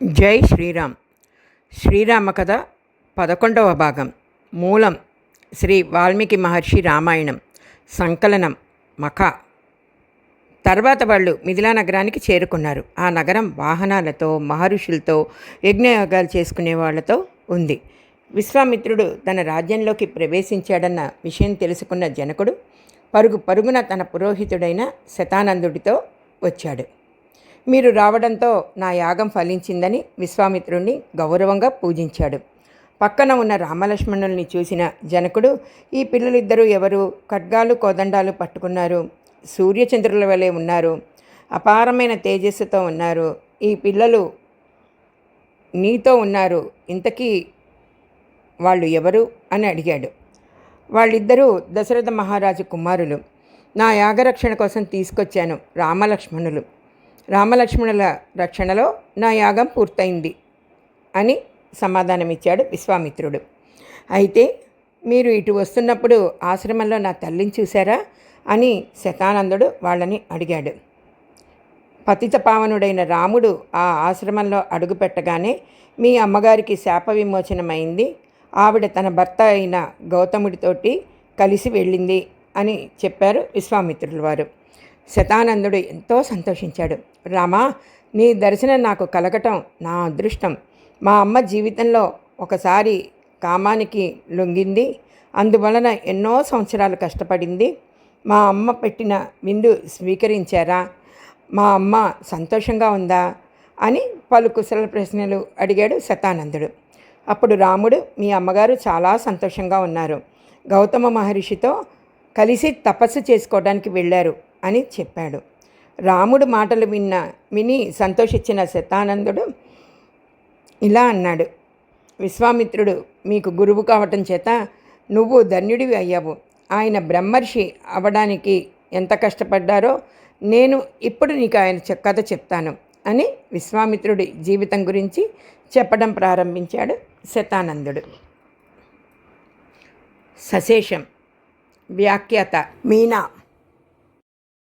జై శ్రీరామ్. శ్రీరామ కథ 11వ భాగం. మూలం శ్రీ వాల్మీకి మహర్షి రామాయణం. సంకలనం మఖ. తర్వాత వాళ్ళు మిథిలా నగరానికి చేరుకున్నారు. ఆ నగరం వాహనాలతో, మహర్షులతో, యజ్ఞయాగాలు చేసుకునే వాళ్లతో ఉంది. విశ్వామిత్రుడు తన రాజ్యంలోకి ప్రవేశించాడన్న విషయం తెలుసుకున్న జనకుడు పరుగున తన పురోహితుడైన శతానందుడితో వచ్చాడు. మీరు రావడంతో నా యాగం ఫలించిందని విశ్వామిత్రుణ్ణి గౌరవంగా పూజించాడు. పక్కన ఉన్న రామలక్ష్మణుల్ని చూసిన జనకుడు, ఈ పిల్లలిద్దరూ ఎవరు? ఖడ్గాలు కోదండాలు పట్టుకున్నారు, సూర్యచంద్రుల వలె ఉన్నారు, అపారమైన తేజస్సుతో ఉన్నారు. ఈ పిల్లలు నీతో ఉన్నారు, ఇంతకీ వాళ్ళు ఎవరు అని అడిగాడు. వాళ్ళిద్దరూ దశరథ మహారాజు కుమారులు. నా యాగరక్షణ కోసం తీసుకొచ్చాను. రామలక్ష్మణుల రక్షణలో నా యాగం పూర్తయింది అని సమాధానమిచ్చాడు విశ్వామిత్రుడు. అయితే మీరు ఇటు వస్తున్నప్పుడు ఆశ్రమంలో నా తల్లిని చూశారా అని శతానందుడు వాళ్ళని అడిగాడు. పతిత పావనుడైన రాముడు ఆ ఆశ్రమంలో అడుగుపెట్టగానే మీ అమ్మగారికి శాప విమోచనమైంది. ఆవిడ తన భర్త అయిన గౌతముడితోటి కలిసి వెళ్ళింది అని చెప్పారు విశ్వామిత్రుల వారు. శతానందుడు ఎంతో సంతోషించాడు. రామా, నీ దర్శనం నాకు కలగటం నా అదృష్టం. మా అమ్మ జీవితంలో ఒకసారి కామానికి లొంగింది, అందువలన ఎన్నో సంవత్సరాలు కష్టపడింది. మా అమ్మ పెట్టిన విందు స్వీకరించారా? మా అమ్మ సంతోషంగా ఉందా అని పలు కుశల ప్రశ్నలు అడిగాడు శతానందుడు. అప్పుడు రాముడు, మీ అమ్మగారు చాలా సంతోషంగా ఉన్నారు, గౌతమ మహర్షితో కలిసి తపస్సు చేసుకోవడానికి వెళ్ళారు అని చెప్పాడు. రాముడు మాటలు విని సంతోషించిన శతానందుడు ఇలా అన్నాడు. విశ్వామిత్రుడు మీకు గురువు కావటం చేత నువ్వు ధన్యుడివి అయ్యావు. ఆయన బ్రహ్మర్షి అవ్వడానికి ఎంత కష్టపడ్డారో నేను ఇప్పుడు నీకు ఆయన కథ చెప్తాను అని విశ్వామిత్రుడి జీవితం గురించి చెప్పడం ప్రారంభించాడు శతానందుడు. సశేషం. వ్యాఖ్యాత మీనా.